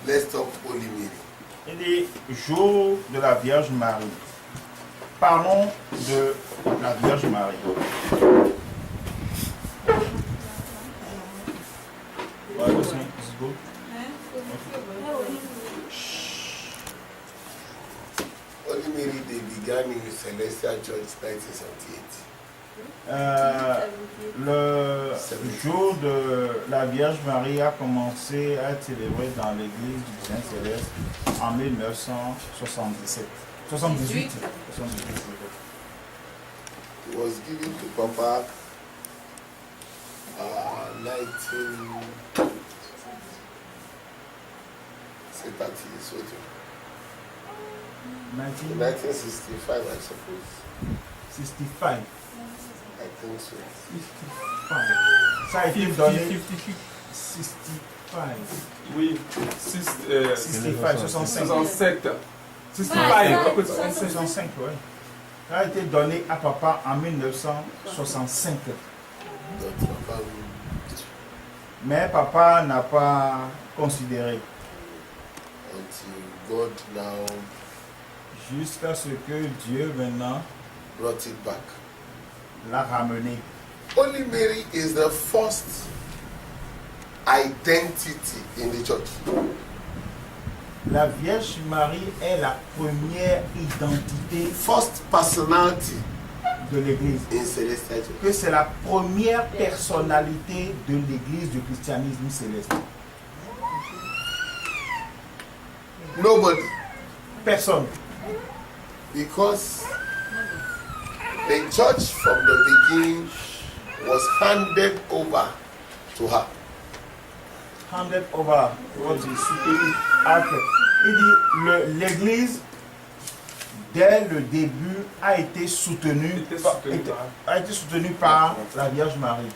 Let's talk Holy Mary. Il dit jour de la Vierge Marie. Parlons de la Vierge Marie. Holy Mary, they began in Celestial Church 1978. Le jour de la Vierge Marie a commencé à être célébré dans l'église du Saint-Céleste en 1977. 78. It was given to Papa 19... C'est parti, c'est autre. 1965, I suppose. 65. I think so. 65. Ça a été donné 65. Oui, 65, 65. 67. 65, oui. Ça a été donné à papa en 1965. Mais papa n'a pas considéré. Until God now jusqu'à ce que Dieu maintenant brought it back. L'a ramené. Holy Mary is the first identity in the church. La Vierge Marie est la première identité, first personality de l'Église. In Celestial Church. Que c'est la première personnalité de l'Église du christianisme céleste. Nobody. Personne. Because the church from the beginning was handed over to her. Handed over. Il dit l'Église dès le début a été soutenue par la Vierge Marie.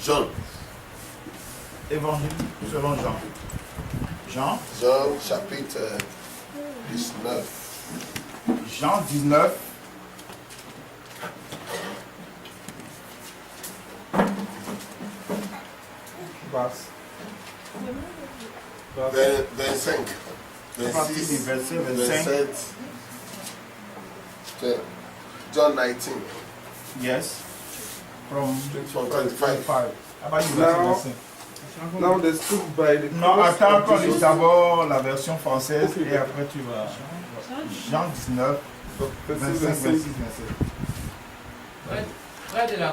Jean. Évangile selon Jean. Jean chapitre 19. Jean 19. Verset 27. John 19. Yes. From 25. Now they stood by the non, attends qu'on lise d'abord la version française et après tu vas. Jean 19, 25, 26, 27. Près de la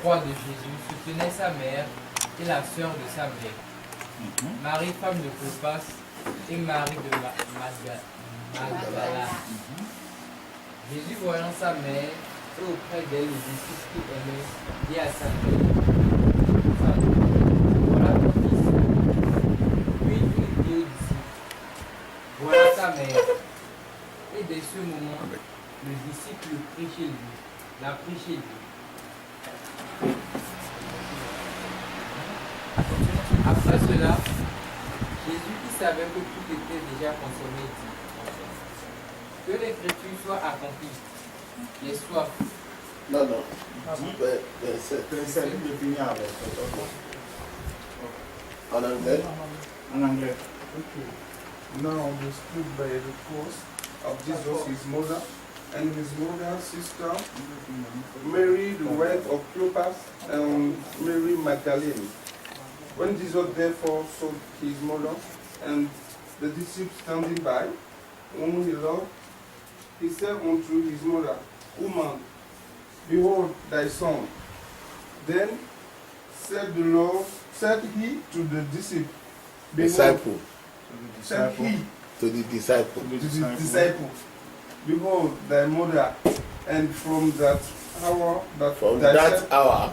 croix de Jésus se tenait sa mère et la sœur de sa mère, Marie, femme de Clopas, et Marie de Magdala. Jésus, voyant sa mère et auprès d'elle les disciples qu'il aimait, dit à sa mère, voilà ton fils. Puis il dit aux disciples, voilà sa mère. Et dès ce moment, le disciple prit chez lui, l'a pris chez lui. Après cela, Jésus, qui savait que tout était déjà consommé, dit, que l'écriture soit accomplie. Les soif. Non. En anglais. En anglais. Okay. Now they stood by the cross of Jesus, his mother, and his mother's sister, Mary, the wife of Clopas, and Mary Magdalene. When Jesus therefore saw his mother and the disciples standing by, whom he loved, he said unto his mother, Woman, behold thy son. Then said he to the disciple, Disciple. Said he To the disciple. to the disciple, behold thy mother. And from that hour, From that hour.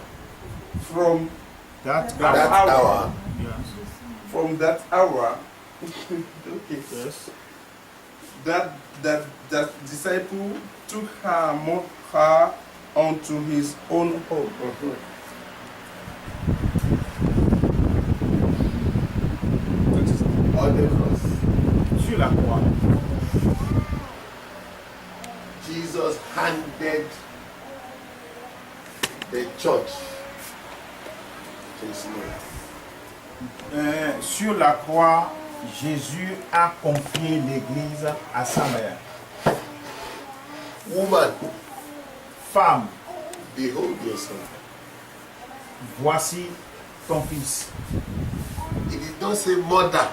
From That hour. Yes. from that hour, okay, Yes. that disciple took her unto his own home. On the cross. Sur la croix. Jesus handed the church It's not. Sur la croix, Jésus a confié l'Église à sa mère. Woman, Femme, behold your son. voici ton fils. He did not say mother,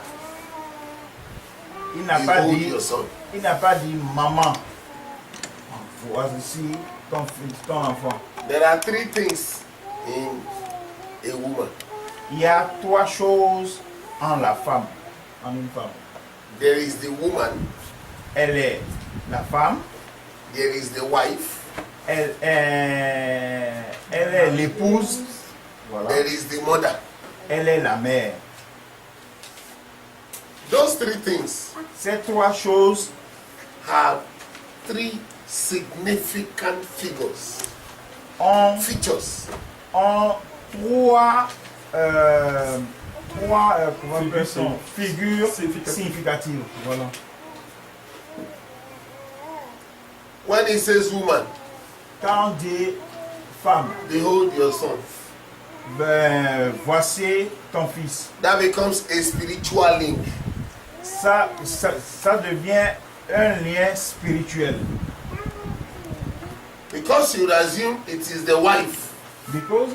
Il n'a pas behold dit, your son. il n'a pas dit maman. Voici ton fils, ton enfant. There are three things in a woman. Il y a trois choses en la femme, en une femme. There is the woman, Elle est la femme, there is the wife, elle est l'épouse, voilà. there is the mother. Elle est la mère. Those three things Ces trois choses have three significant figures, ont, features. ont trois, comment on appelle ça? Figures significatives. Voilà. When he says woman, Quand on dit femme, behold your son, ben, voici ton fils. that becomes a spiritual link. Ça devient un lien spirituel. Because you would assume it is the wife, Because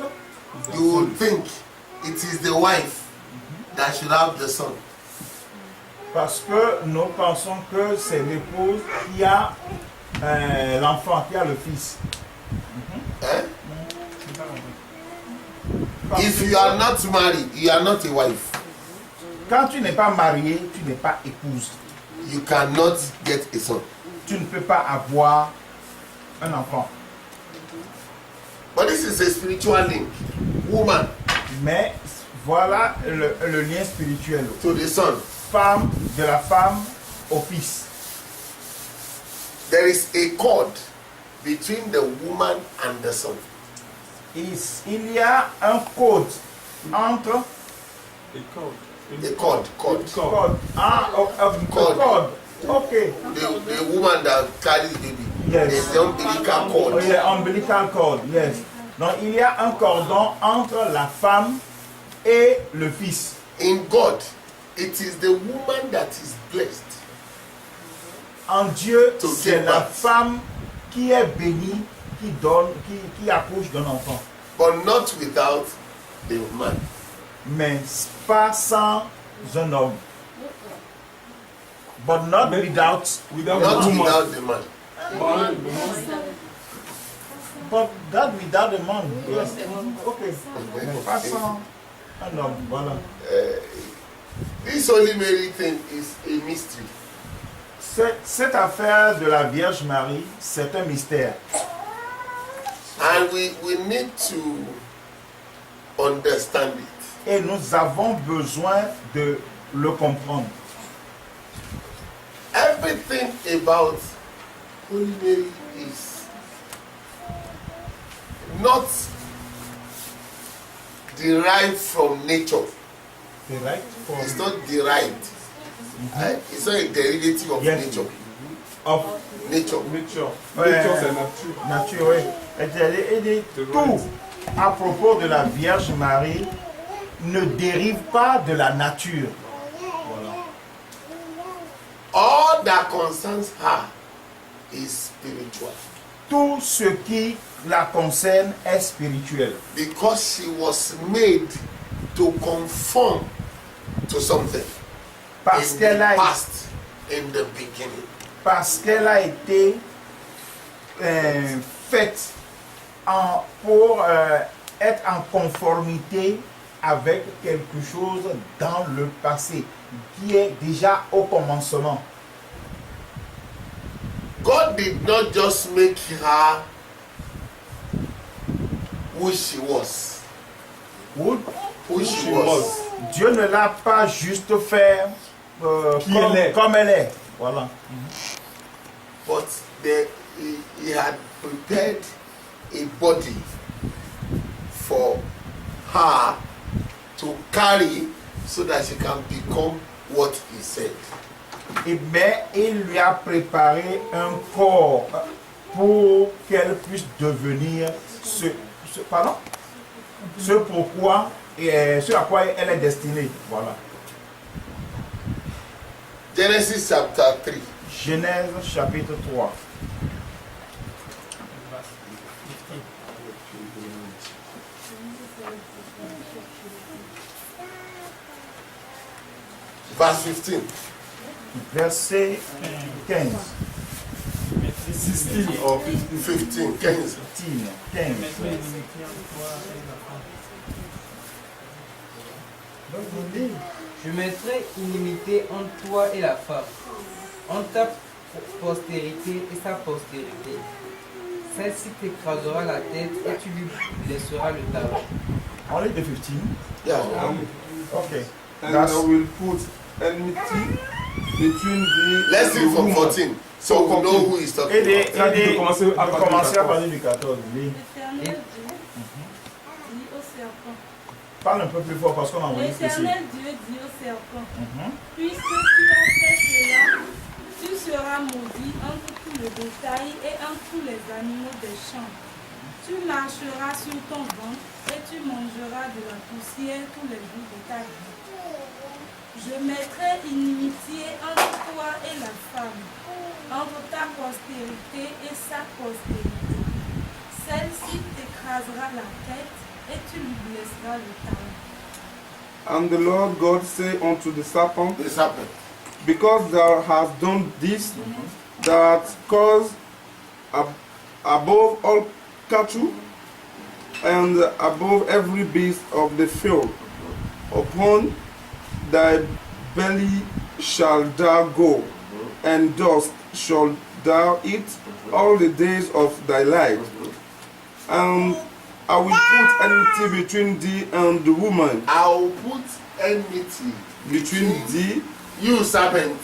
you would think it is the wife that should have the son. parce que nous pensons que c'est l'épouse qui a l'enfant, qui a le fils. Eh? Parce If que you are not married, you are not a wife. quand tu n'es pas marié, tu n'es pas épouse. You cannot get a son. Tu ne peux pas avoir un enfant. But this is a spiritual link. Woman Mais voilà le lien spirituel. to the son. Femme, de la femme au fils. There is a cord between the woman and the son. Il y a un code entre A cord. code. Code. Okay. The woman that carries baby. Yes. There's the umbilical Oh, cord. yeah, umbilical cord, yes. Donc il y a un cordon entre la femme et le fils. In God, it is the woman that is blessed. En Dieu, To c'est give la birth. femme qui est bénie, qui donne, qui accouche d'un enfant. But not without the man. Mais pas sans un homme. But not without Not without the man. But that without a man. Yes. Okay. Mais pas sans un homme. Voilà. This Holy Mary thing is a mystery. Cette affaire de la Vierge Marie, c'est un mystère. And we need to understand it. Et nous avons besoin de le comprendre. Everything about Holy Mary is not derived from nature. Right? It's not derived. It's not a derivative of Yes. nature. Of Nature. nature, oui. Et dit, tout à propos de la Vierge Marie ne dérive pas de la nature. Voilà. All that concerns her is spiritual. Tout ce qui la concerne est spirituel. Because she was made to conform to something Parce in qu'elle the a, past, in the beginning. parce qu'elle a été faite pour être en conformité avec quelque chose dans le passé, qui est déjà au commencement. God did not just make her who she was. Who She was. Dieu ne l'a pas juste fait comme elle est. Voilà. But he had prepared a body for her to carry so that she can become what he said. Et bien, il lui a préparé un corps pour qu'elle puisse devenir ce pourquoi sur à quoi elle est destinée. Voilà. Genesis chapter 3. Genèse chapitre 3. Verse 15. Verset 15. 16 or 15. 15. 15. Je mettrai inimité entre toi et la femme, entre ta postérité et sa postérité. Celle-ci t'écrasera la tête et tu lui blesseras le talon. Only the 15. Yeah. Okay. And That's, I will put enmity between thee Let's and read the from woman. 14. So we know who is talking et about. de de commencer à partir du commencer à 14. partir du 14. Oui. L'Éternel dit au serpent. Parle un peu plus fort parce qu'on a envoyé ceci. L'Éternel Dieu dit au serpent, Mhm. puisque tu as fait cela, tu seras maudit entre tout le bétail et entre tous les animaux des champs. Tu marcheras sur ton ventre et tu mangeras de la poussière tous les jours de ta vie. Je mettrai inimitié entre toi et la femme, entre ta postérité et sa postérité. Celle-ci t'écrasera la tête et tu lui blesseras le talon. And the Lord God said unto the serpent, The serpent. because thou hast done this, thou hast caused above all cattle and above every beast of the field, upon thy belly shall thou go, and dust shalt thou eat all the days of thy life. And I will put enmity between thee and the woman, I will put enmity between thee you serpent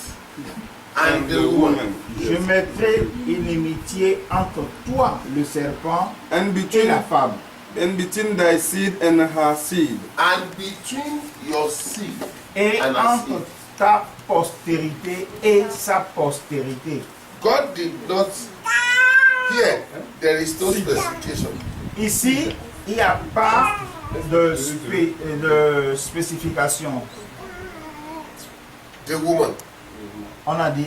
and the woman. Je mettrai inimitié entre toi, le serpent, and et between la femme, between thy seed and her seed, And between your seed et and her entre seed. ta postérité et sa postérité. God did not. Here, there is no specification. Ici, il n'y a pas de, de spécification. The woman. On a dit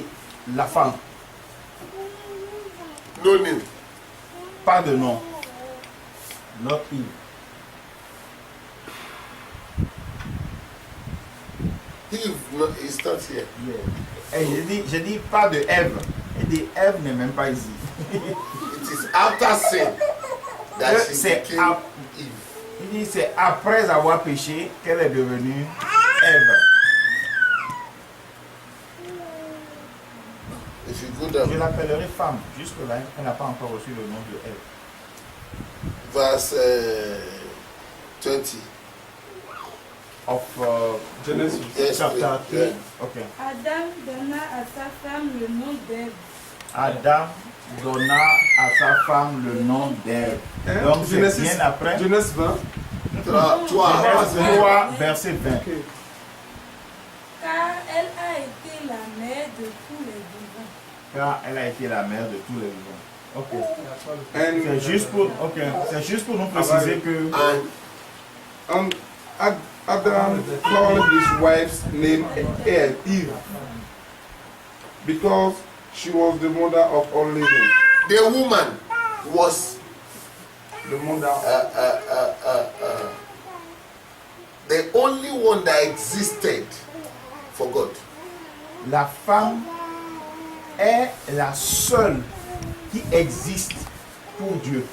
la femme, No name. pas de nom. Not Eve. Eve no, is not here. Yeah. Et j'ai dit pas de Ève. Il dit Ève n'est même pas ici. It is after sin that she C'est became ap- Eve. Il dit c'est après avoir péché qu'elle est devenue Ève. If you go Je down, l'appellerai femme. Jusque-là, elle n'a pas encore reçu le nom de Ève. verse 20. Of Genesis. Yes, chapter please. 3. Yeah. Ok. Adam donna à sa femme le nom d'Ève. Adam donna à sa femme le nom d'Ève. Hein? Donc c'est Genesis, bien après. Genèse 20. Toi, Genèse 3, verset 20. Okay. Car elle a été la mère de tous les vivants. Car elle a été la mère de tous les vivants. Ok. And, C'est juste pour, ok. C'est juste pour nous préciser que and Adam called his wife's name Eve because she was the mother of all living. the woman was The mother the only one that existed for God. la femme est la seule qui existe pour Dieu.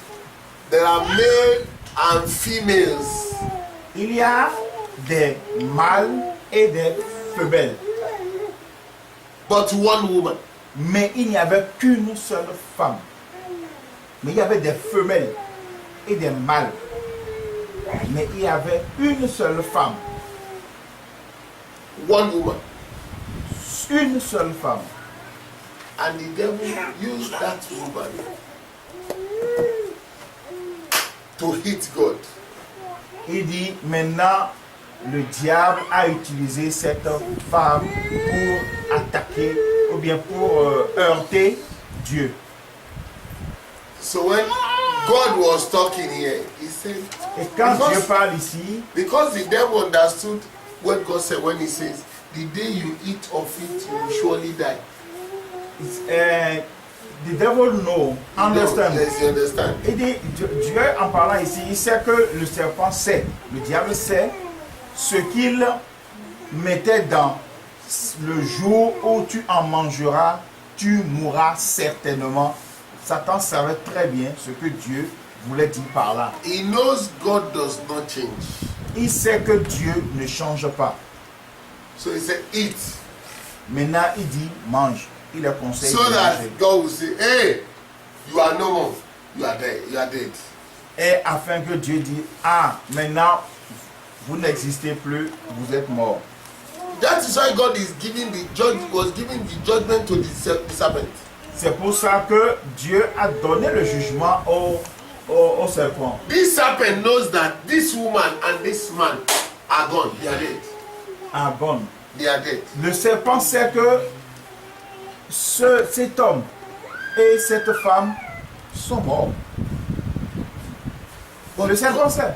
There are male and females, Il y a des mâles et des femelles, but one woman. mais il n'y avait qu'une seule femme. Mais il y avait des femelles et des mâles, mais il y avait une seule femme. One woman. Une seule femme. And the devil used that woman to hit God. Il dit maintenant le diable a utilisé cette femme pour attaquer ou bien pour heurter Dieu. So when God was talking here, he said, Et quand Because- Dieu parle ici, because the devil understood what God said when he says, the day you eat of it, you will surely die. the devil know, understand. Yes, you understand. Il dit, Dieu en parlant ici, il sait que le serpent sait, le diable sait ce qu'il mettait dans le jour où tu en mangeras, tu mourras certainement. Satan savait très bien ce que Dieu voulait dire par là. He knows God does not change. Il sait que Dieu ne change pas. So he said, eat. Maintenant, il dit, mange. Il est conseillé So de that manger. God will say, hey, you are no more. You are dead. You are dead. Et afin que Dieu dise, ah, maintenant, vous n'existez plus, vous êtes mort. That is why God is giving the judge was giving the judgment to the serpent. C'est pour ça que Dieu a donné le jugement au serpent. This serpent knows that this woman and this man are gone. They are dead. Ah bon. They are dead. Le serpent sait que cet homme et cette femme sont morts. Le serpent sait.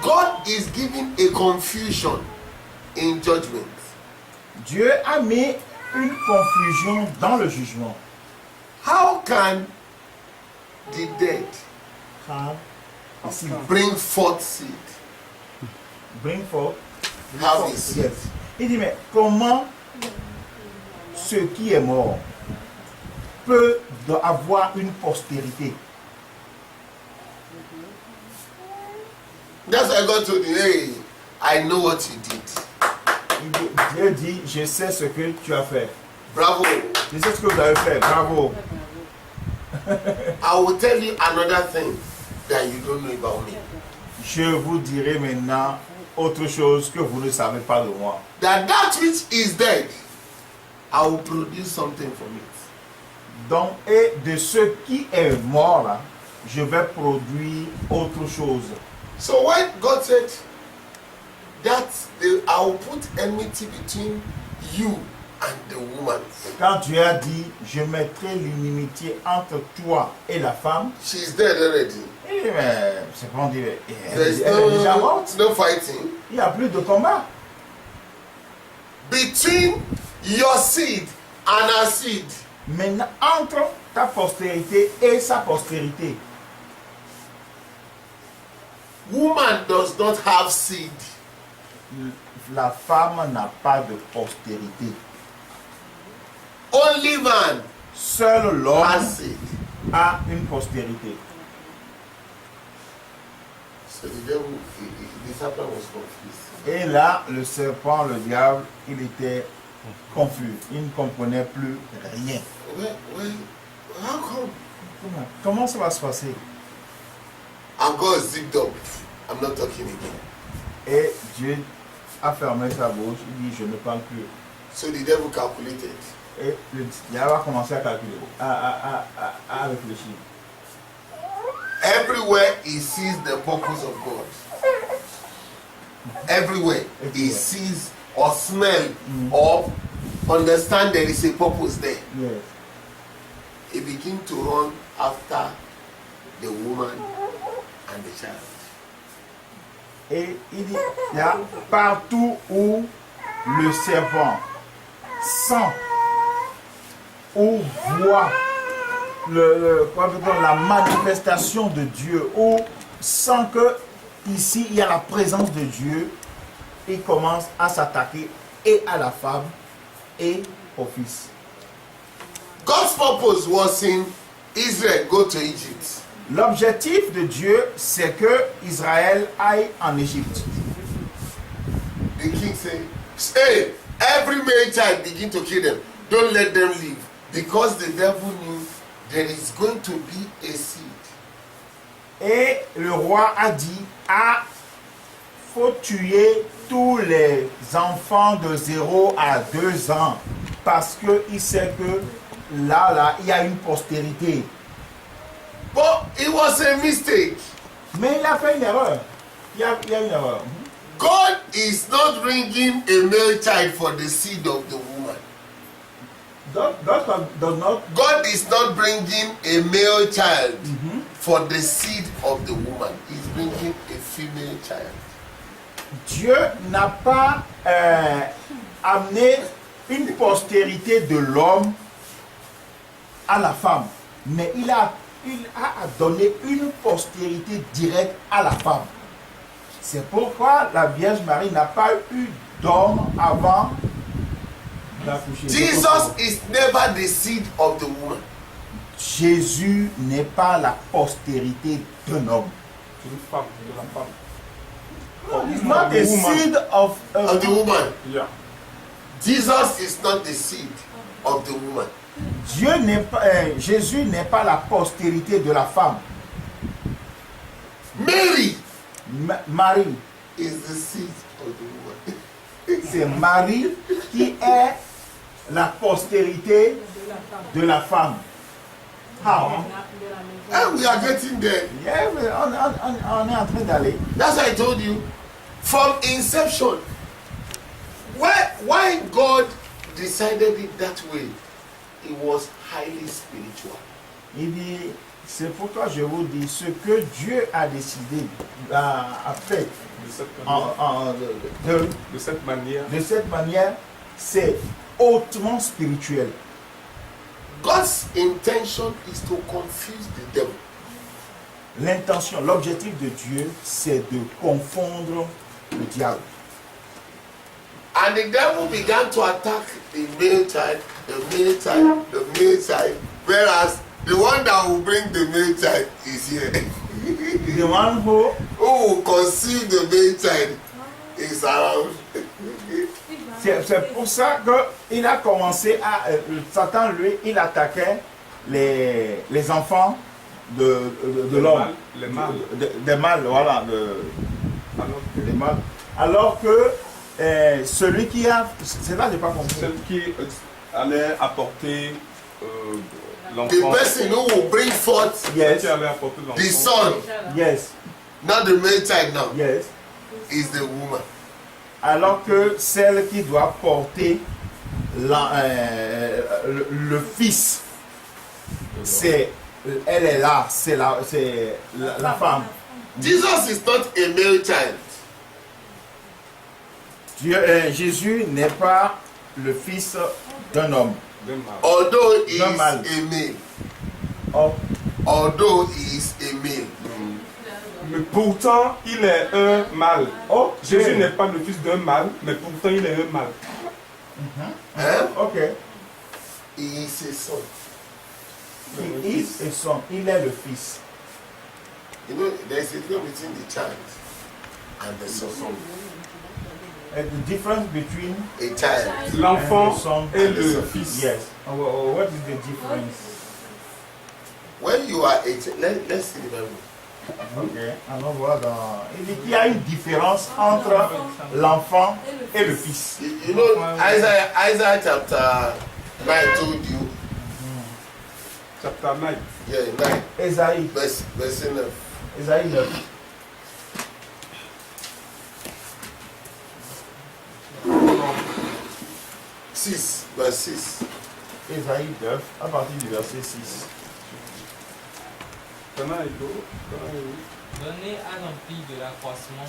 God is giving a confusion in judgment. Dieu a mis une confusion dans le jugement. How can the dead bring forth seed? Bring forth. Have a seed. Yes. Il dit, mais comment ce qui est mort peut avoir une postérité? That's why God told you, hey, I know what you did. Dieu dit, je sais ce que tu as fait. Bravo. Je sais ce que vous avez fait. Bravo. I will tell you another thing that you don't know about me. Je vous dirai maintenant autre chose que vous ne savez pas de moi. That which is dead, I will produce something from it. Donc, et de ce qui est mort là, je vais produire autre chose. So when God said that I will put enmity between you and the woman, Quand Dieu a dit, je mettrai l'inimitié entre toi et la femme, she's dead already. il dit, mais c'est pas dit, There's elle est déjà morte. no fighting. Il n'y a plus de combat. Between your seed and her seed, Maintenant, entre ta postérité et sa postérité, woman does not have seed. la femme n'a pas de postérité. Only man Seul l'homme has seed. a une postérité. So the devil, the serpent was confused. Et là, le serpent, le diable, il était confus. Il ne comprenait plus rien. Well, how come? Comment ça va se passer? And God zipped up. I'm not talking again. Et Dieu a fermé sa bouche. Il dit, je ne parle plus. So the devil calculated. Et le diable a commencé à calculer, à réfléchir. Everywhere he sees the purpose of God. Everywhere he sees or smell or understand there is a purpose there. Yes. He begins to run after the woman and the child. Et il dit, il y a partout où le serpent sent ou voit la manifestation de Dieu, ou sent que ici il y a la présence de Dieu, il commence à s'attaquer et à la femme et au fils. God's purpose was in Israel go to Egypt. L'objectif de Dieu, c'est que Israël aille en Égypte. The king said, hey, every male child begin to kill them. Don't let them live. Because the devil knew there is going to be a seed. Et le roi a dit, ah, faut tuer tous les enfants de 0 à 2 ans parce qu'il sait que là, il y a une postérité. But it was a mistake. Mais il a fait une erreur. Il y a une erreur. God is not bringing a male child for the seed of the woman. God does not. God is not bringing a male child for the seed of the woman. He's bringing bring a female child. Dieu n'a pas amené une postérité de l'homme à la femme, mais il a donné une postérité directe à la femme. C'est pourquoi la Vierge Marie n'a pas eu d'homme avant d'accoucher. Jesus is never the seed of the woman. Jésus n'est pas la postérité d'un homme. C'est une femme, de la femme. He's not the seed of Of the woman. Yeah. Jesus is not the seed of the woman. Dieu n'est pas, Jésus n'est pas la postérité de la femme. Mary Marie, is the seed of the woman. c'est Marie qui est la postérité de la femme. How? And we are getting there. Yeah, on est en train d'aller. That's why I told you. From inception. Why God decided it that way? It was highly spiritual. Il dit, c'est pourquoi je vous dis, ce que Dieu a décidé, a fait De cette manière. de cette manière, c'est hautement spirituel. God's intention is to confuse the devil. L'intention, l'objectif de Dieu, c'est de confondre le diable. And the devil began to attack the male child, the male child, the male child, whereas the one that will bring the male child is here. The one who Who will conceive the male child is around. c'est pour ça qu'il a commencé à... Satan, lui, il attaquait les enfants de l'homme. Les mâles. Des mâles, voilà. Des mâles. Alors que celui qui a... C'est là que je n'ai pas compris. Celle qui allait apporter The l'enfant. person who will bring forth Celle Yes, qui allait apporter l'enfant. the son, yes, not the male child now, yes. is the woman. Alors que celle qui doit porter le fils, elle est là, c'est la femme. Jesus is not a male child. Jésus n'est pas le fils d'un homme. D'un mâle. Although he is No man. a male. Oh, Although he is a male. Mais pourtant, il est un mâle. oh, Jésus n'est pas le fils d'un mâle, mais pourtant il est un mâle. Hein? ok. He is a son. Il est et son, il est le fils. You know, there's a difference between the child and the son. And the difference between A child. L'enfant and the son. et le fils. Yes. What is the difference? When you are a child, let's see the Bible. Ok. Alors voilà. Il dit qu'il y a une différence entre l'enfant et le fils. You know, Isaiah chapter 9 told you, Chapter 9. yeah, 9, Esaïe, verse 9. Esaïe 9. Verse 6. Esaïe 9, à partir du verset 6. Donnez à l'empire de l'accroissement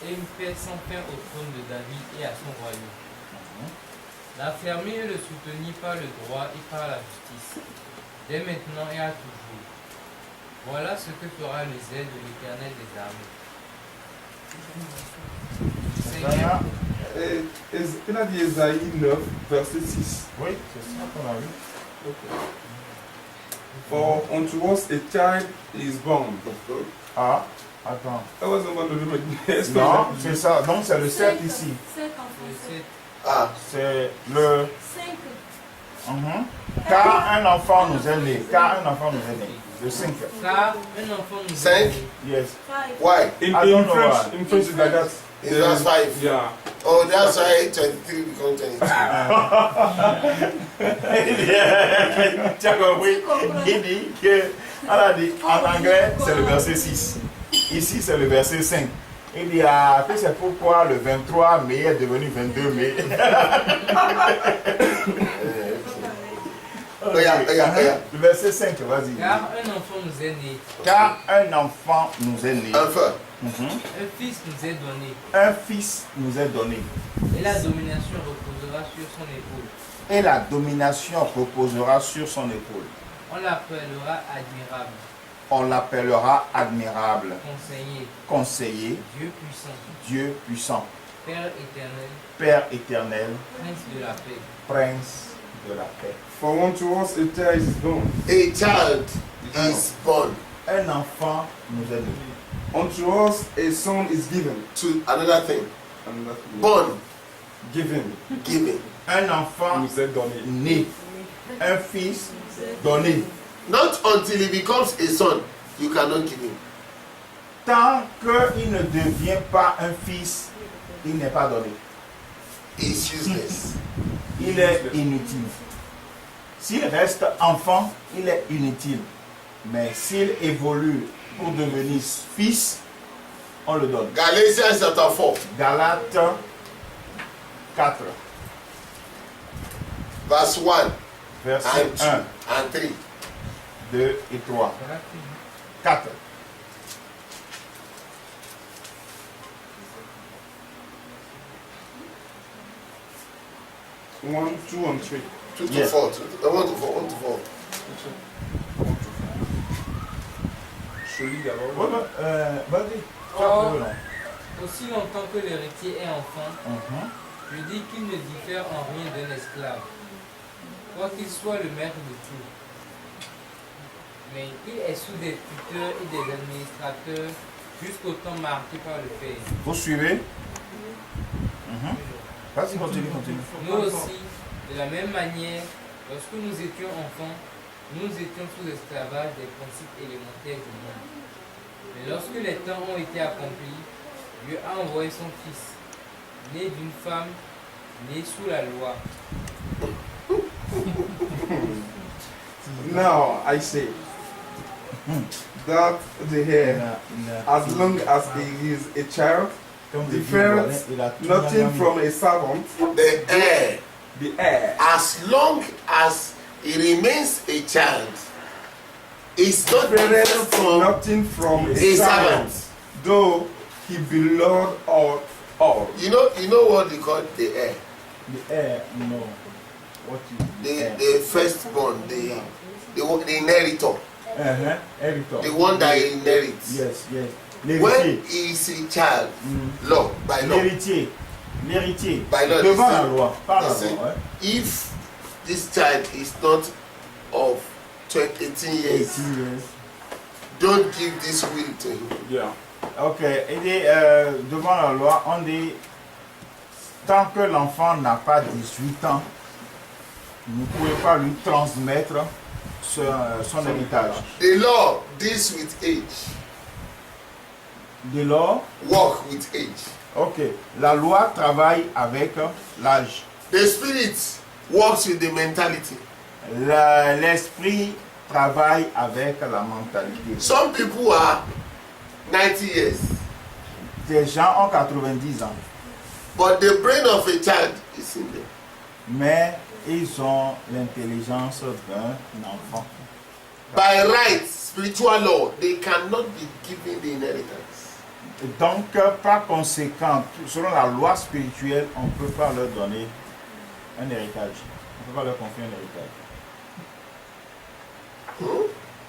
et une paix sans fin au trône de David et à son royaume. L'affermir et le soutenir par le droit et par la justice, dès maintenant et à toujours. Voilà ce que fera le zèle de l'Éternel des armées. Seigneur, Il a dit Esaïe 9, verset 6. Oui, c'est ça qu'on a vu. For unto us a child is born. Ah, attends. That was the one of the Non, c'est ça. Donc c'est le 7 ici. 5 en le français. Ah, C'est le... 5. Car un enfant nous est né. Car un enfant nous est né. Le 5. car un enfant nous est Cinq. né. Yes. 5. why? In I don't know French, why. in French it's like that. It's verse 5. Yeah. Oh, that's why 23 becomes 22. Tu as compris? Il dit que, on a dit, en anglais, c'est le verset 6. Ici, c'est le verset 5. Il dit que c'est pourquoi le 23 mai est devenu 22 mai. Regarde. Le verset 5, vas-y. Car un enfant nous est né, Car un enfant nous est né. Enfin, Mhm. un fils nous est donné, Un fils nous est donné. et la domination reposera sur son épaule. Et la domination reposera sur son épaule. On l'appellera admirable, On l'appellera admirable, conseiller, conseiller, Dieu puissant, Dieu puissant, Père éternel, Père éternel, Prince de la paix. Prince de la paix. For unto us a child is born, a child is born. Un enfant nous est donné. unto us a son is given. To another thing. And that Born, given. given. Un enfant Nous est donné. né. Un fils donné. Not until he becomes a son, you cannot give him. Tant qu'il ne devient pas un fils, il n'est pas donné. He's useless. Il est inutile. S'il reste enfant, il est inutile. Mais s'il évolue pour devenir fils, on le donne. Galatians chapter 4, Galates 4, verse 1 verset and 2 1, and 3. 2 et 3. 4. One, two, and three. 2 to Yes. 4. 1 to 4. 1 to 4. Je lis d'abord. Vas-y. Or, aussi longtemps que l'héritier est enfant, Mhm. je dis qu'il ne diffère en rien d'un esclave, quoiqu'il soit le maître de tout. Mais il est sous des tuteurs et des administrateurs jusqu'au temps marqué par le Père. Vous suivez? Mhm. Vas-y, continue. Nous aussi, de la même manière, lorsque nous étions enfants, nous étions sous l'esclavage des principes élémentaires du monde. Mais lorsque les temps ont été accomplis, Dieu a envoyé son Fils, né d'une femme, né sous la loi. Now I say that the heir, as long as he is a child, differs nothing from a servant. The heir, The heir, as long as he remains a child, is not different differs from nothing from a a servant. servant, though he be Lord of all. You know what they call the heir? The heir, no. What is the heir? The firstborn, the inheritor, Héritage. the one that inherits. Yes. When L'héritier. he is a child, law, by law, L'héritier. By law, Devant la listen, loi. Par la listen. loi. if this child is not of 18 years, 18 years. don't give this will to him. Yeah. Ok. Il dit, devant la loi, on dit, tant que l'enfant n'a pas 18 ans, vous ne pouvez pas lui transmettre son héritage. The law deals with age, Dès lors, work with age. ok, la loi travaille avec l'âge. The spirit works with the mentality. L'esprit travaille avec la mentalité. Some people are 90 years, Des gens ont 90 ans, but the brain of a child is in them. mais ils ont l'intelligence d'un enfant. By right, spiritual law, they cannot be given the inheritance. Donc, par conséquent, selon la loi spirituelle, on ne peut pas leur donner un héritage. On ne peut pas leur confier un héritage.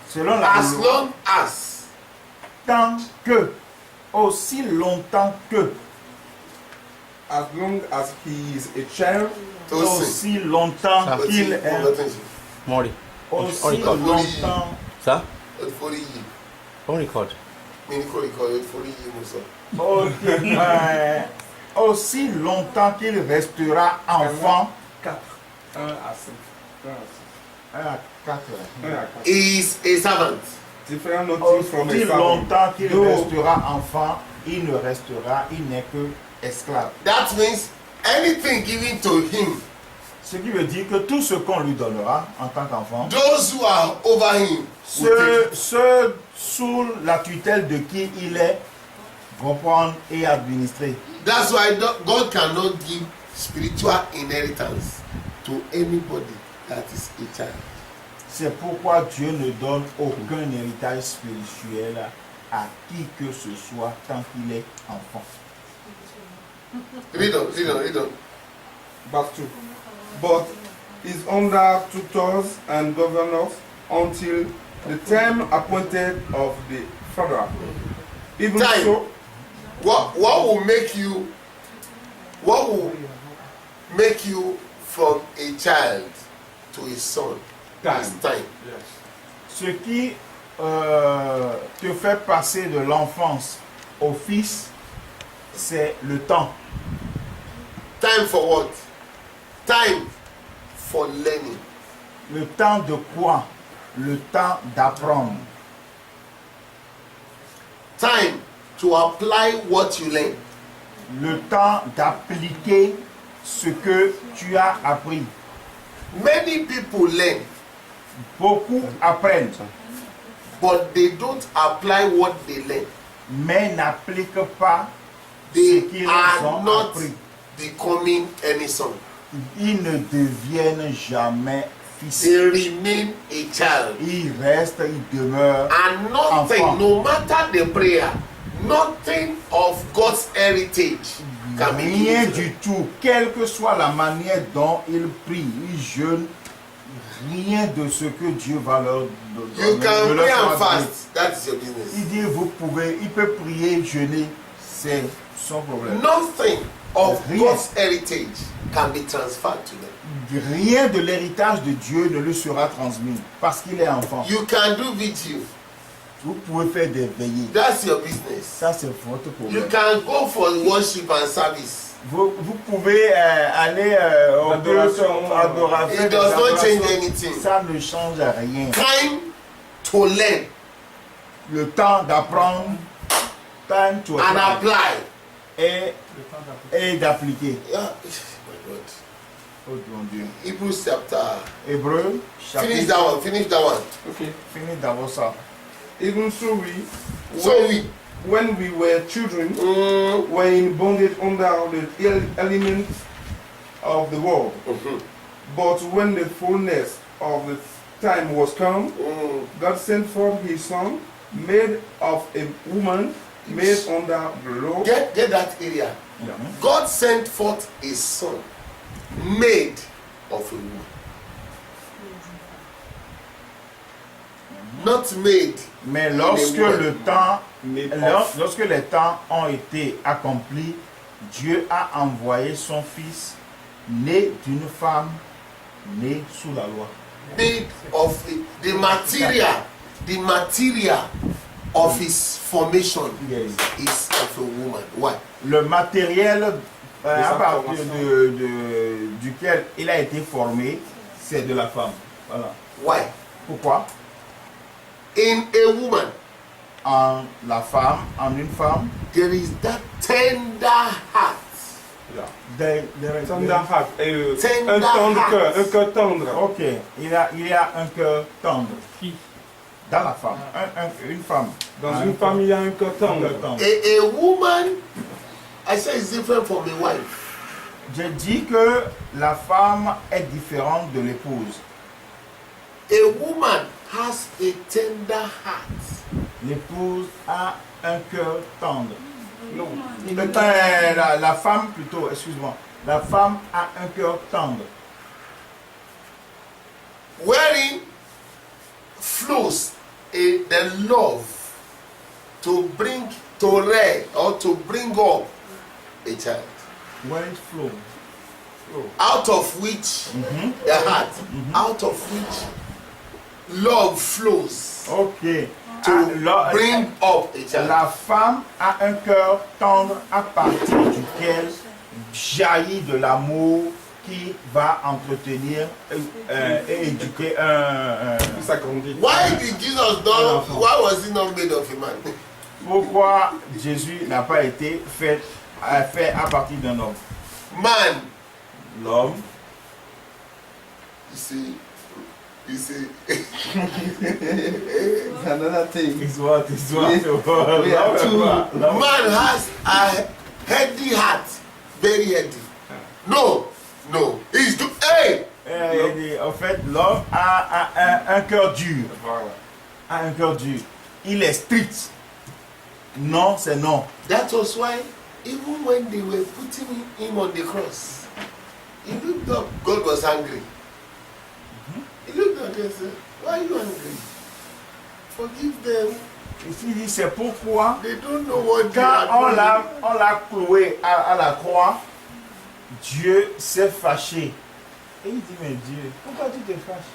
Selon la As loi, long as tant que, aussi longtemps que, As long as he is a child, to sin. aussi longtemps qu'il est, Mori. aussi longtemps, Ça? For the year. On record. ok, aussi longtemps qu'il restera enfant, 4. 1 à 5. 1 à 6. 1 à 4, 1 à 4. He is a servant. Different nothing from a aussi servant. longtemps qu'il Though restera enfant, il n'est que esclave. That means anything given to him, Ce qui veut dire que tout ce qu'on lui donnera en tant qu'enfant, those who are over him, will take it. ceux sous la tutelle de qui il est, vont prendre et administrer. That's why God cannot give spiritual inheritance to anybody that is a child. C'est pourquoi Dieu ne donne aucun héritage spirituel à qui que ce soit tant qu'il est enfant. Read on. Verse 2. But is under tutors and governors until the time appointed of the father. Even Time. so, What will make you from a child to a son? Is time. Ce qui te fait passer de l'enfance au fils, c'est le temps. Time for what? Time for learning. Le temps de quoi? Le temps d'apprendre. Time to apply what you learn. Le temps d'appliquer ce que tu as appris. Many people learn, Beaucoup apprennent, but they don't apply what they learn. mais n'appliquent pas ce They qu'ils are ont not appris. becoming any son. Ils ne deviennent jamais fils. They remain a child. Ils restent, ils demeurent. And nothing, Enfant. no matter the prayer, nothing of God's heritage can be Rien given to du them. tout, quelle que soit la manière dont ils prient, ils jeûnent, rien de ce que Dieu va leur donner. You can ne leur pray and sera donné. fast. That is your business. Il dit, il peut prier, jeûner, c'est son problème. Nothing of Rien. God's heritage can be transferred to them. Rien de l'héritage de Dieu ne lui sera transmis parce qu'il est enfant. You can do vigil. Vous pouvez faire des veillées. That's your business. Ça, c'est votre You problème. can go for worship and service. Vous pouvez aller au Adoration. adoration. It does not change anything. Ça ne change rien. Time to learn Le temps d'apprendre, time to and apply, apply. et d'appliquer. Yeah. My God. Oh mon Dieu. Hebrews chapter. Hébreu, Finish chapitre. that one. Finish that one. okay. Fini d'abord ça. Even so So when we were children, were in bondage under the elements of the world. But when the fullness of the time was come, God sent forth his son, made of a woman, made under the law. Get that area. God sent forth his son, made of a woman. Not made. Mais lorsque woman. le temps, Made of. lorsque les temps ont été accomplis, Dieu a envoyé son fils, né d'une femme, né sous la loi. Made of the material of his formation Yes. is of a woman. Why? Le matériel à partir informations. duquel il a été formé, c'est de la femme. Voilà. Why? Pourquoi? In a woman, En une femme, there is that tender heart. Tender heart. Tender Un tendre heart. cœur, un cœur tendre. Ok, il y a un cœur tendre dans la femme, une femme. Dans Un une cœur- femme, il y a un cœur un tendre. cœur tendre. A woman, I say, is different from a wife. J'ai dit que la femme est différente de l'épouse. A woman has a tender heart. L'épouse a un cœur tendre. Non. La femme plutôt, excuse-moi. La femme a un cœur tendre. Wherein flows the love to bring to rear or to bring up a child, Where it flows. out of which the heart, out of which love flows Ok. to Ah, bring up a child. la femme a un cœur tendre à partir duquel jaillit de l'amour qui va entretenir et éduquer un. Il s'agrandit. Why did Jesus not? Why was he not made of a man? Pourquoi Jésus n'a pas été fait à partir d'un homme? Man, L'homme, you see, Another thing. is what We are two. man has a heady heart, very heady. No, he's do. Hey, En fait, l'homme a un cœur dur. Voilà. A un cœur dur. Il est strict. Non, c'est non. That was why, even when they were putting him on the cross, he looked up. God was angry. He looked up and said, "Why are you angry? Forgive them. Ici, il dit, c'est pourquoi, They don't know what they quand are doing." on l'a cloué à la croix, Dieu s'est fâché. Et il dit, mais Dieu, pourquoi tu te fâches?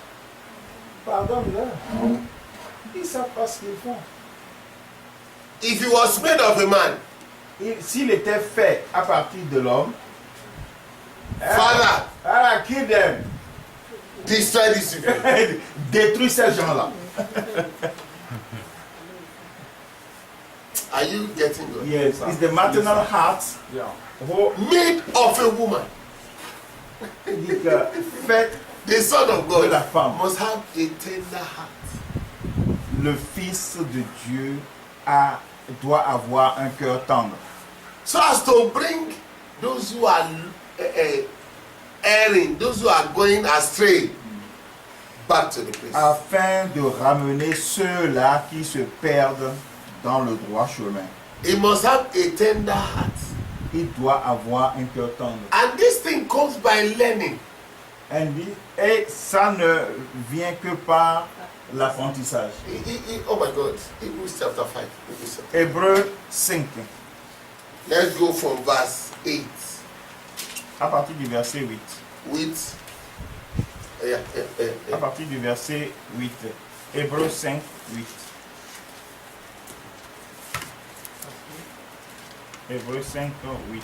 Pardonne-leur. Ils savent pas ce qu'ils font. If he was made of a man, S'il était fait à partir de l'homme, Father, Allah, kill them. destroy these people. Détruis ces gens-là. Are you getting God? Yes, it's the maternal heart Yeah. who Made of a woman. dit que fait The Son of God de la femme. must have a tender heart. Le Fils de Dieu doit avoir un cœur tendre. So as to bring those who are erring, those who are going astray, back to the place. Afin de ramener ceux-là qui se perdent dans le droit chemin. He must have a tender heart. Il doit avoir un cœur tendre. And this thing comes by learning. Et ça ne vient que par l'apprentissage. Oh my God. Hebrews chapter 5. Hebrews chapter- Hébreux 5, Let's go from verse 8 à partir du verset 8. with À partir du verset 8. Hébreux 5, 8. Hébreux 5, 8.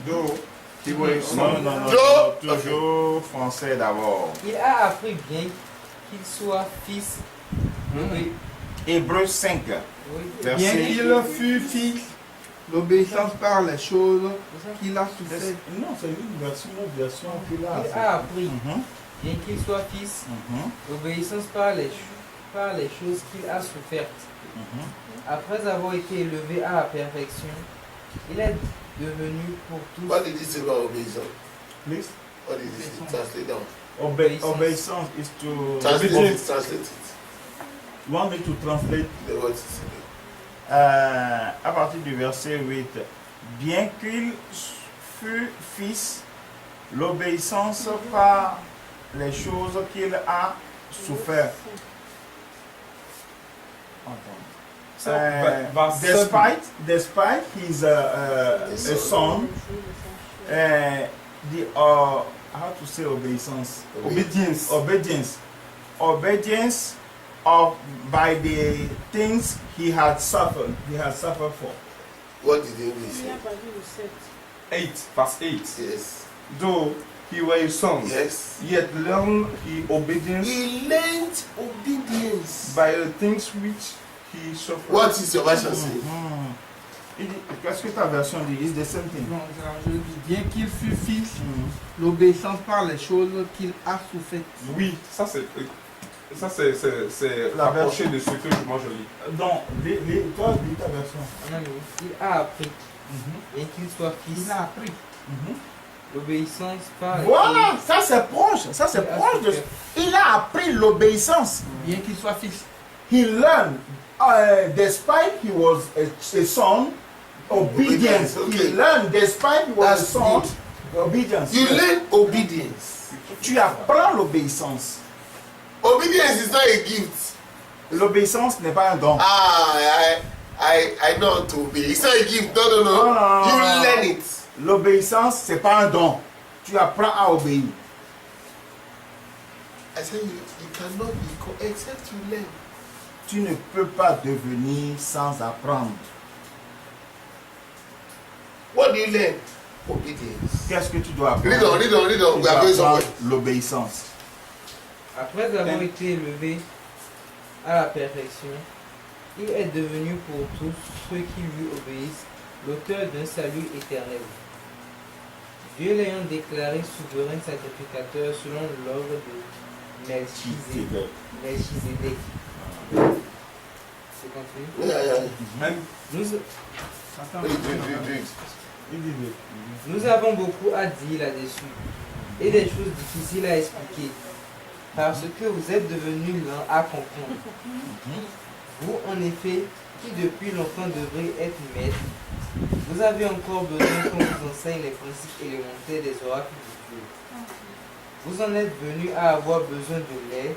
Though he was a Non, son, non, non, Do- toujours français d'abord. Il a appris bien qu'il soit fils. Oui. Hébreux 5, Oui. bien verset... qu'il fût fils, l'obéissance par les choses qu'il a souffert. Non, c'est une version, qu'il a. Il a appris, Mhm, bien qu'il soit fils, mhm, l'obéissance par les choses qu'il a souffertes. mhm. Après avoir été élevé à la perfection, il est devenu pour tous. what did he say about obedience? Please. What did he say? Translate down. Obéissance is to... Translate it. Translate it. You want me to translate The words he said. à partir du verset 8. Bien qu'il fût fils, l'obéissance par les choses qu'il a souffert. Despite his a son, how to say obeisance? Obedience of by the things he had suffered for. What did the English say? 8, verse 8. Yes. Though he was a son, Yes. yet learned he obedience He learned obedience. by the things which he suffered. What is your version saying? Qu'est-ce que ta version dit? It's the same thing. Non, je dis, bien qu'il fût fils, l'obéissance par les choses qu'il a souffert. Oui, ça c'est La approché de ce que moi je lis. Donc, toi, dis ta version. Non, mais il a appris, bien qu'il soit fils, Il a appris. l'obéissance par les Voilà, ça c'est proche. Ça c'est proche de. Il a appris l'obéissance. Bien qu'il soit fils. He learned, despite he was a son, obedience. Okay. He learned, despite he was That's a son, good. obedience. You learn obedience. Tu apprends l'obéissance. Obedience is not a gift. L'obéissance n'est pas un don. I know how to obey. It's not a gift. No. No. You learn it. L'obéissance, c'est pas un don. Tu apprends à obéir. I say you cannot be except you learn. Tu ne peux pas devenir sans apprendre. What do you learn? Obedience. Qu'est-ce que tu dois apprendre? Read on. Tu We are dois going apprendre somewhere. l'obéissance. Après avoir été élevé à la perfection, il est devenu pour tous ceux qui lui obéissent l'auteur d'un salut éternel. Dieu l'ayant déclaré souverain sacrificateur selon l'ordre de Melchizedek. C'est compris? Yeah. Nous, Read. Il dit nous avons beaucoup à dire là-dessus et des choses difficiles à expliquer, parce que vous êtes devenus lents à comprendre. Vous, en effet, qui depuis longtemps devrez être maîtres, vous avez encore besoin qu'on vous enseigne les principes élémentaires des oracles de Dieu. Vous en êtes venus à avoir besoin de lait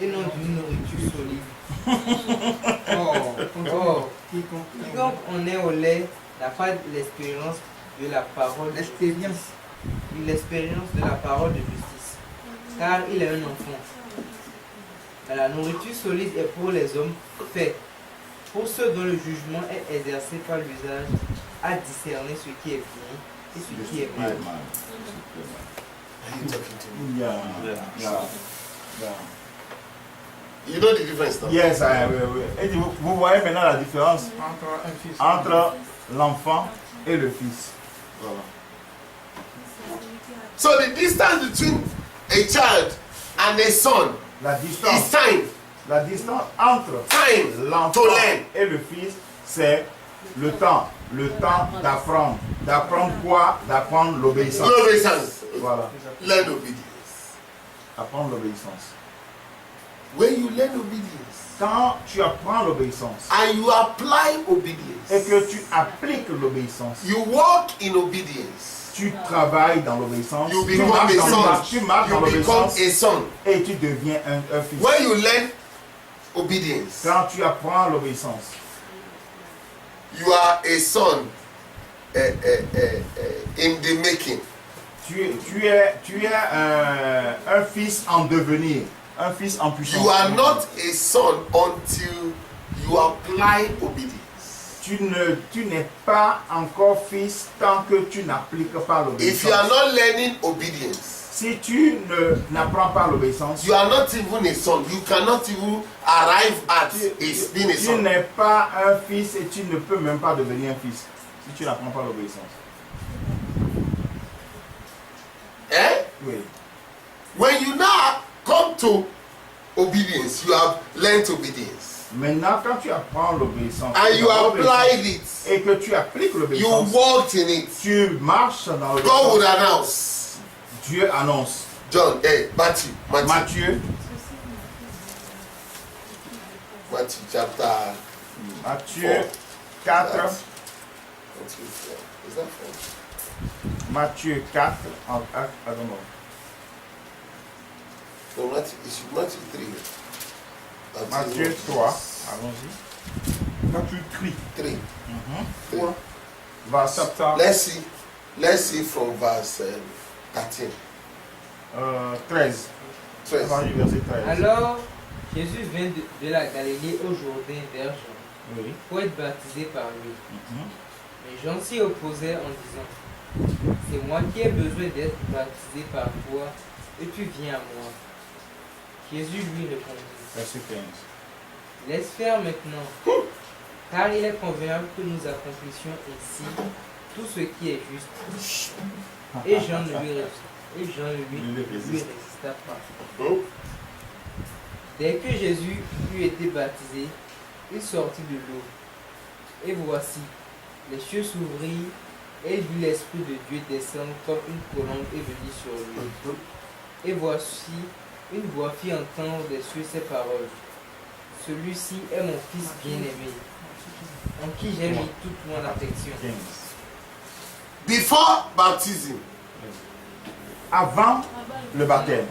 et non d'une nourriture solide. Or, quiconque en est au lait n'a pas l'expérience de la parole l'expérience de la parole de justice, car il est un enfant. Mais la nourriture solide est pour les hommes faits, pour ceux dont le jugement est exercé par l'usage à discerner ce qui est bien et ce qui est mal. Are you talking to me? Yeah. You know the difference now? Yes, et vous voyez maintenant la différence entre l'enfant et le fils. Voilà. So the distance between a child and a son La is distance, time. la distance entre Time l'enfant to learn. et le fils, c'est le temps d'apprendre. D'apprendre quoi? D'apprendre l'obéissance. L'obedience. Voilà, Learn obedience. apprendre l'obéissance. When you learn obedience Quand tu apprends l'obéissance and you apply et obedience, que tu appliques l'obéissance, you walk in obedience, tu travailles dans l'obéissance, you tu become marches a dans son. tu marches dans You become l'obéissance a son. et tu deviens un fils. When you learn obedience, Quand tu apprends l'obéissance, you are a son in the making. tu es un fils en devenir, un fils en puissance. You are not a son until you apply obedience. Tu n'es pas encore fils tant que tu n'appliques pas If you are l'obéissance. not learning obedience, Si tu n'apprends pas l'obéissance, you are not even a son. You cannot even arrive at being a tu son. n'es pas un fils et tu ne peux même pas devenir un fils si tu n'apprends pas l'obéissance. Eh? Oui. When you now come to obedience, you have learned obedience. Maintenant, quand tu apprends l'obéissance And you applied it. et que tu appliques You l'obéissance, walked in it. tu marches dans God l'obéissance. would announce. Dieu annonce. John, Matthew Matthieu chapter Matthieu 4, Matthew 4. Is that 4? Matthieu 4, I don't know. No, Matthew, it should Matthew 3. Matthieu 3, allons-y. Matthieu 3. 3. Mhm. Verset Let's see from verse 13. 13. 13. Avant du verset 13. Alors, Jésus vint de la Galilée au Jourdain vers Jean, Oui. pour être baptisé par lui. Mhm. Mais Jean s'y opposait en disant, c'est moi qui ai besoin d'être baptisé par toi, et tu viens à moi. Jésus lui répondit, Verset 15. laisse faire maintenant, car il est convenable que nous accomplissions ici tout ce qui est juste. Et Jean ne lui résista pas. Dès que Jésus eut été baptisé, il sortit de l'eau. Et voici, les cieux s'ouvrirent, et il vit l'Esprit de Dieu descendre comme une colombe et venir sur lui. Et voici, une voix fit entendre des cieux ces paroles. Celui-ci est mon Fils bien-aimé, en qui j'ai mis toute mon affection. 15. Before baptism, Avant le baptême,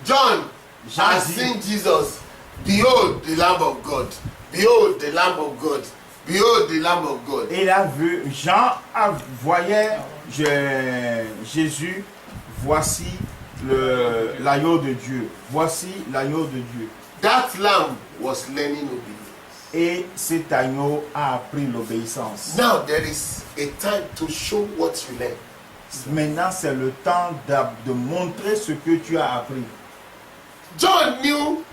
John Jean has dit, seen Jesus. Behold the Lamb of God. Behold the Lamb of God. Behold the Lamb of God. il a vu, voyait Jésus, voici l'agneau de Dieu. Voici l'agneau de Dieu. That lamb was learning obedience. Et cet agneau a appris l'obéissance. Now there is a time to show what you learn. Maintenant, c'est le temps de montrer ce que tu as appris. John knew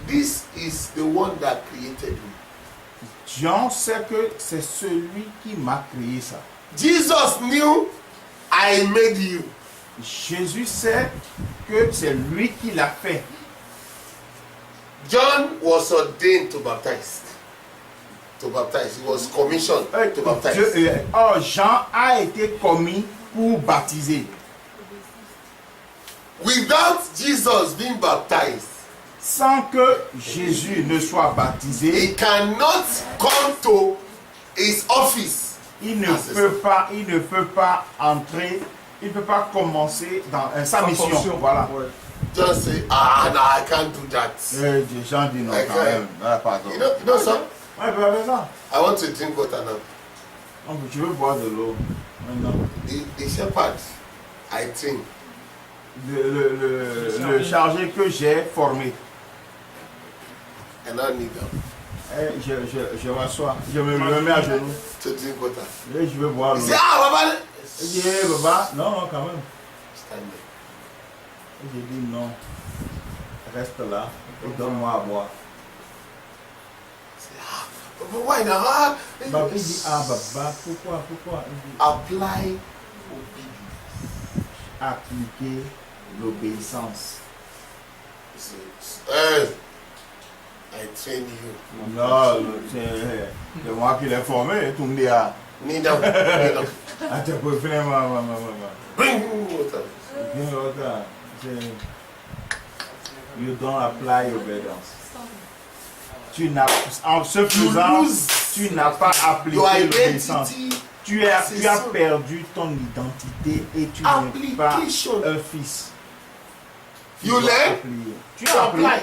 this is the one that created me. Jean sait que c'est celui qui m'a créé ça. Jesus knew I made you. Jésus sait que c'est lui qui l'a fait. John was ordained to baptize. To baptize. He was commissioned to baptize. Jean a été commis pour baptiser. without Jesus being baptized, sans que Jésus ne soit baptisé, he cannot come to his office. il ne peut pas entrer, il ne peut pas commencer dans sa mission. fonction. Voilà. Ouais. Just say, ah, no, I can't do that. Des gens disent non, quand même. Ah, pardon. You know sir, Ouais, peut faire ça. I want to drink water now. Donc, tu veux boire de l'eau maintenant. The shepherd, I think, Le chargé que j'ai formé. and I need them Je m'assois, je me mets à genoux to drink water. et je veux boire He l'eau. say, ah, Baba, Je dis, hey, Baba, non, quand même. stand there. Et j'ai dit non, reste là et donne-moi à boire. Say, ah, Baba, why now? Ah, Baba il dit, ah Baba, pourquoi? Il dit, apply obedience. appliquer l'obéissance. He says, I train you. Non, c'est moi qui l'ai formé, tu me dis, ah, Kneel down, kneel down. tu peux finir ma. Bring water. You don't apply obedience. En ce faisant, lose tu n'as pas Your appliqué l'obéissance. identity. Tu as ça. perdu ton identité et tu n'es pas Application. un fils. Tu You dois learn, appliquer. Tu you as appris, apply,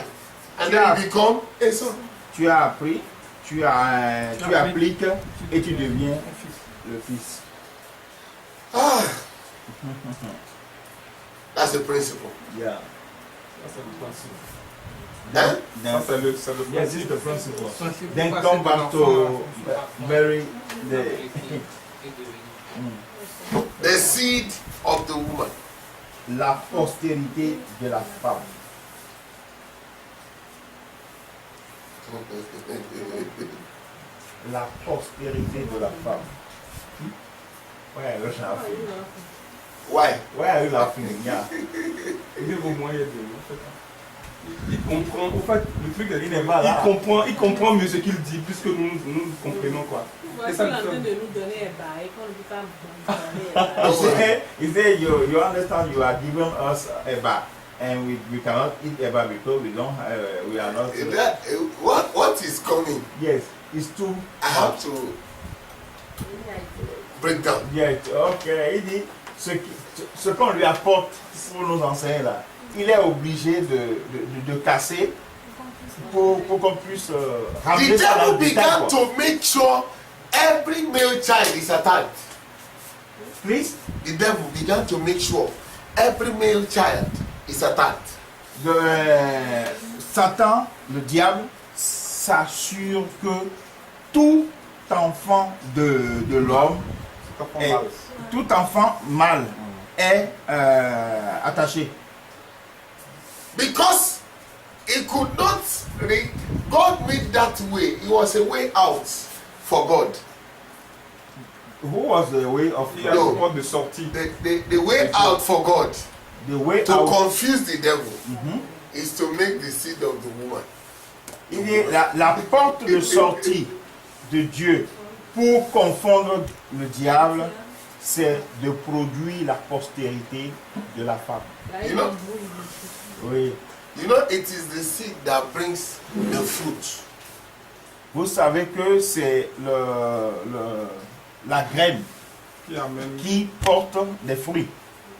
and then you become a son. tu as appris, tu appliques et tu deviens le fils. Ah, that's the principle. Yeah. Ça, c'est le principe. Hein? Ça, c'est le Yes, principe. it's the principle. Principe Then pour come passer back de to l'enfant Mary. The seed of the woman. La postérité de la femme. La postérité de la femme. Why are you laughing? Why? Why are you laughing? Yeah. Il est au moyen de il comprend, en fait, le truc est Il n'est pas là. il comprend mieux ce qu'il dit, puisque nous comprenons quoi. Voici ça, en train ça. de nous donner un bail, qu'on ne peut pas nous donner He said, you understand, you are giving us eba, and we cannot eat eba because we are not. That, what is coming? Yes, it's too I have to break down. Yes, ok. Il dit, ce qu'on lui apporte pour nous enseigner là, il est obligé de casser pour qu'on puisse ramener The ça dans devil le détail, began quoi. to make sure every male child is attacked. Please, The devil began to make sure every male child is attacked. Satan, le diable, s'assure que tout enfant de l'homme, tout enfant mâle est attaché. Because he could not, God made that way. It was a way out for God. Who was the way of Il y a une porte de sortie. The way out for God the way to out? confuse the devil Mhm. is to make the seed of the woman. Il est la porte de sortie de Dieu pour confondre le diable, c'est de produire la postérité de la femme. You know, Oui. you know, it is the seed that brings the fruit. Vous savez que c'est la graine Qui amène. qui porte des fruits.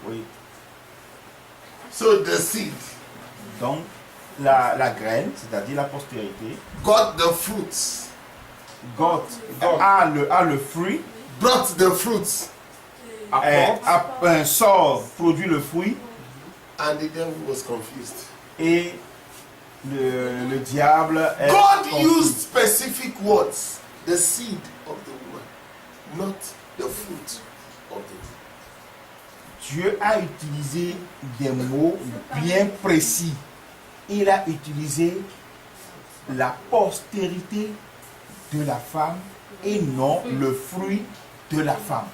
Oui. So the seed Donc, la graine, c'est-à-dire la postérité, got the fruits, a le fruit, brought the fruits, sort, produit le fruit, and the devil was confused. et le diable est God confus. used specific words, the seed of the woman, not the fruit of the woman. Dieu a utilisé des mots bien précis. Il a utilisé la postérité de la femme et non le fruit de la femme.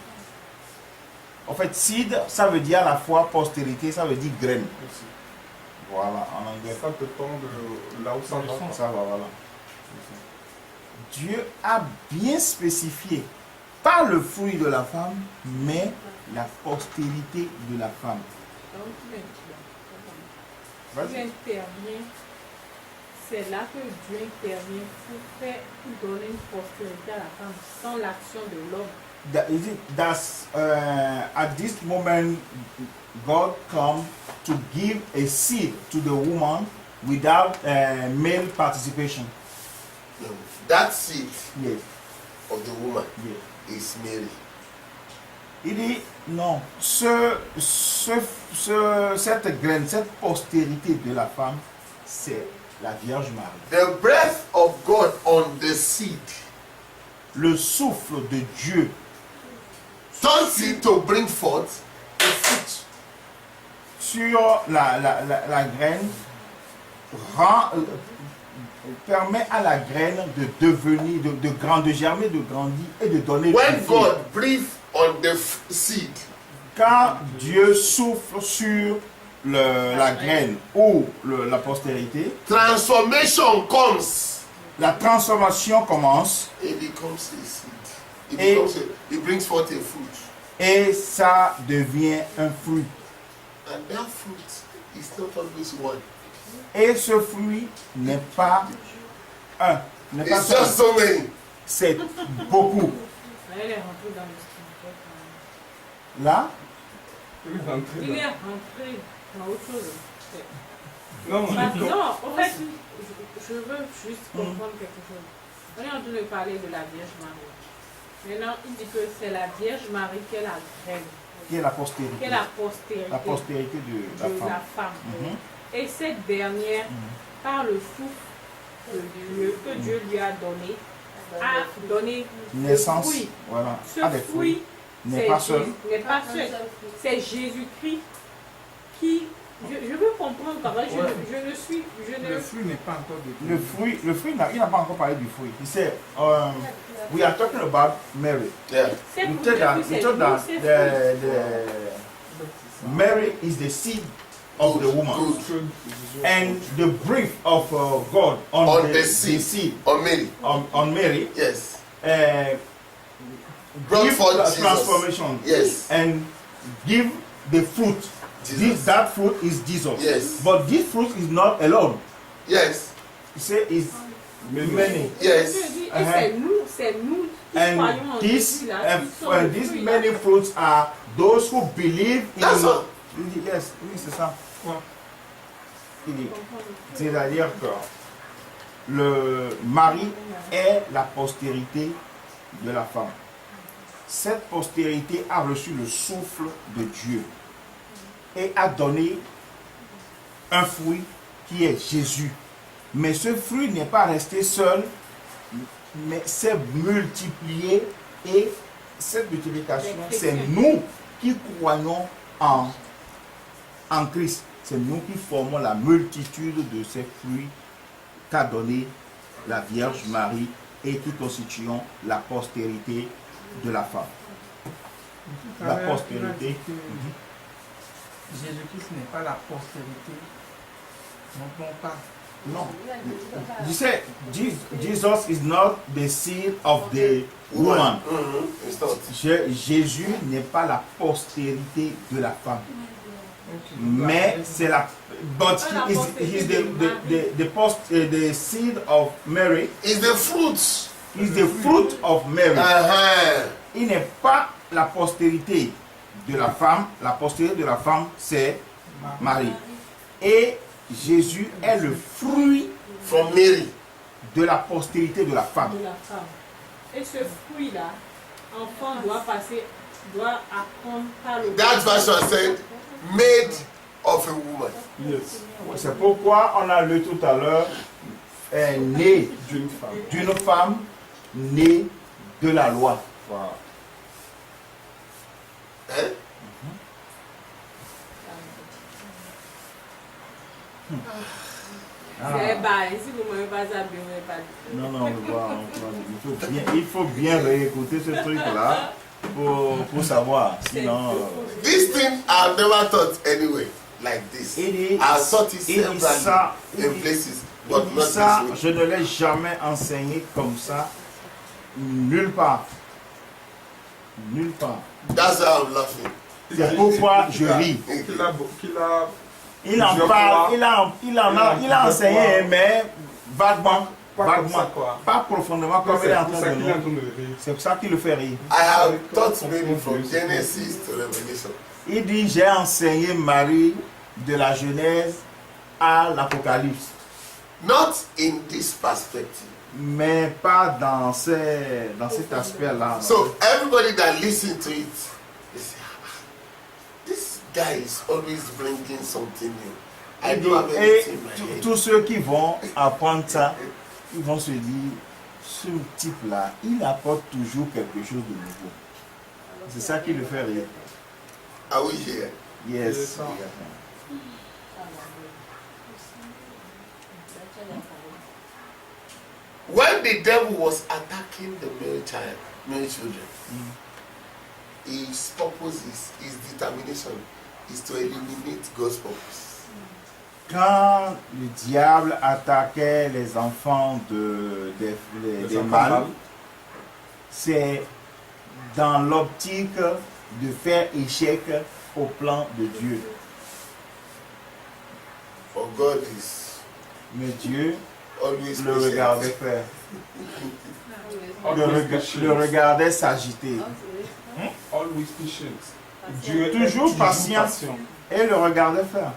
En fait, seed, ça veut dire à la fois postérité, ça veut dire graine. Voilà, en anglais. Ça te tombe là où ça va. Ça va, voilà. Dieu a bien spécifié, pas le fruit de la femme, mais la postérité de la femme. Dieu intervient. C'est là que Dieu intervient pour donner une postérité à la femme sans l'action de l'homme. Is it that's at this moment God come to give a seed to the woman without male participation? No. That seed Yes. of the woman Yes. is Mary. Il dit non, cette graine, cette postérité de la femme, c'est la Vierge Marie. The breath of God on the seed Le souffle de Dieu turns it to bring forth a fruit. sur la graine permet à la graine de devenir, de germer, de grandir et de donner When du fruit. God breathes on the seed, Quand Dieu souffle sur la graine ou la postérité, transformation comes. la transformation commence It becomes a seed. Et- It brings forth a fruit. et ça devient un fruit. And that fruit is not always one. Et ce fruit n'est pas un, n'est pas It's just seul, so many. c'est beaucoup. Mais elle est rentrée dans le spirituel. Là, Il est rentré Il est là. rentré dans autre chose. Non, Non, en fait, je veux juste comprendre quelque chose. On est en train de parler de la Vierge Marie. Maintenant, il dit que c'est la Vierge Marie qui est la graine, qui est la postérité. qui est la postérité, La postérité de la femme. Mhm. Et cette dernière, par le souffle de Dieu, que Dieu lui a donné Naissance, le fruit. voilà, Ce à des fruits. fruit N'est c'est pas seul. N'est pas seul. C'est Jésus-Christ qui. Je veux comprendre quand même. Je ne suis. Le fruit n'est pas encore de Le fruit, il n'a pas encore parlé du fruit. Il sait, we are talking about Mary. Yeah. C'est We pour told dire that, que we c'est told nous, that c'est Mary is the seed of the woman. Good. And the breath of God on, the seed On Mary. on Mary Yes. give Brought forth the Jesus. transformation Yes. and give the fruit. Jesus. That fruit is Jesus. Yes. But this fruit is not alone. Yes. He said it's many. Yes. Et c'est nous qui croyons And en these, Jésus là. qui sommes le these fruit, many là. fruits are those who believe in. That's all. Yes, oui, c'est ça. Il dit, c'est-à-dire que le mari est la postérité de la femme. Cette postérité a reçu le souffle de Dieu et a donné un fruit qui est Jésus. Mais ce fruit n'est pas resté seul, mais s'est multiplié, et cette multiplication, c'est nous qui croyons en Christ. C'est nous qui formons la multitude de ces fruits qu'a donné la Vierge Marie et qui constituons la postérité de la femme. La postérité. Jésus-Christ n'est pas la postérité. Non, pas. Non. You say Jesus is not the seed of the woman. Mm-hmm. It's not. Jésus n'est pas la postérité de la femme. Mais c'est la. But he's the seed of Mary. It's the fruit. Is the fruit of Mary. Uh-huh. Il n'est pas la postérité de la femme. La postérité de la femme, c'est Marie. Et Jésus est le fruit From Mary. de la postérité de la femme. De la femme. Et ce fruit-là, enfant doit apprendre par le. That version said, made of a woman. Yes. C'est pourquoi on a lu tout à l'heure, né d'une femme, née de la loi. Voilà. Eh? C'est bas, si vous ne m'avez pas appelé, vous n'avez pas dit. Non, il faut bien réécouter ce truc-là pour savoir. Sinon, This thing I've never taught anyway, like this. il I've taught it dit several ça, in places, but il dit not ça, this way. je ne l'ai jamais enseigné comme ça, nulle part. Nulle part. That's why I'm laughing. C'est pourquoi je ris. Qu'il a Il en plusieurs parle, fois. il a enseigné, mais vaguement, Pas comme ça, quoi. pas profondément comme il est en C'est pour train ça de qu'il est en nous. train de le rire. C'est pour ça qu'il le fait rire. I have taught maybe from Genesis to Revelation. Il dit, j'ai enseigné Marie de la Genèse à l'Apocalypse, Not in this perspective. mais pas dans cet aspect-là. So everybody that listen to it, they say, "Ah, this guy is always bringing something new. I Il dit, don't have et anything in my head." tous ceux qui vont apprendre ça, ils vont se dire, ce type-là, il apporte toujours quelque chose de nouveau. C'est ça qui le fait rire. Are we here? Yes. Yes, sir. When the devil was attacking the male children, his purpose his determination is to eliminate God's purpose. Quand le diable attaquait les enfants des mâles, c'est dans l'optique de faire échec au plan de Dieu. For God is Mais Dieu always le patient. regardait faire, Always le patient. regardait s'agiter. Always patient. Dieu est Toujours patient et le regardait faire.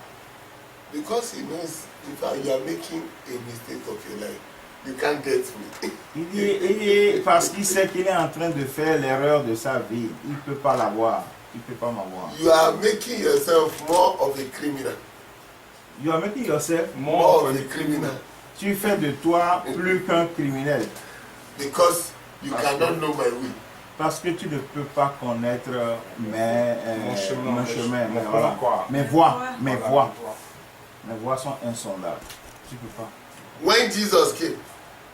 Because he knows if you are making a mistake of your life, you can't get me. Il dit, parce qu'il sait qu'il est en train de faire l'erreur de sa vie, il ne peut pas l'avoir, il ne peut pas m'avoir. You are making yourself more of a criminal. You are making yourself, More of a criminal. tu fais de toi plus qu'un criminel. Because you cannot know my will. Parce que tu ne peux pas connaître Mon chemin, mais mon voilà. quoi. Mes voies sont insondables. Tu ne peux pas. When Jesus came,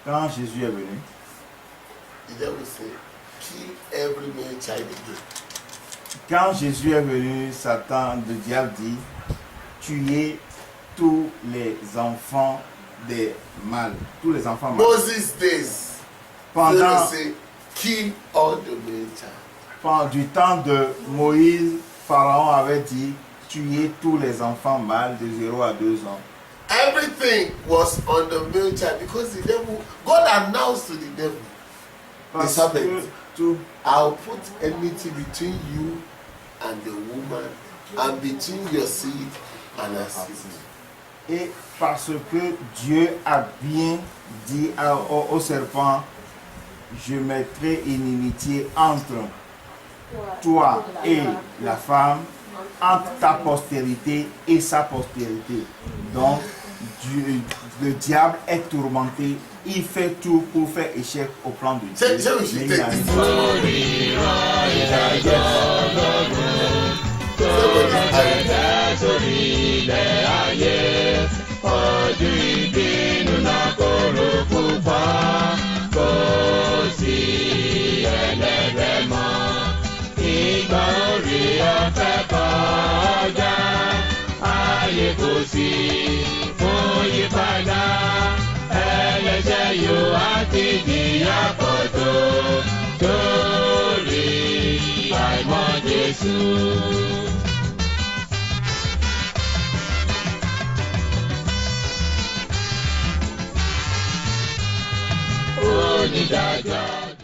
Quand Jésus est venu, the devil said, kill every male child again. quand Jésus est venu, Satan, le diable dit, tuez tous les enfants des mâles, tous les enfants mâles. Moses' days, Pendant, Pharaoh said, kill all the male child. pendant du temps de Moïse, Pharaon avait dit, tuez tous les enfants mâles de 0 à 2 ans. Everything was on the male child because the devil, God announced to the devil, Parce serpent. que tout, I'll put enmity between you and the woman, and between your seed and her seed. et parce que Dieu a bien dit au serpent, je mettrai une inimitié entre toi et la femme, entre ta postérité et sa postérité. Donc, le diable est tourmenté, il fait tout pour faire échec au plan de Dieu. Say we should Mais il take a- this. Onídàájọ́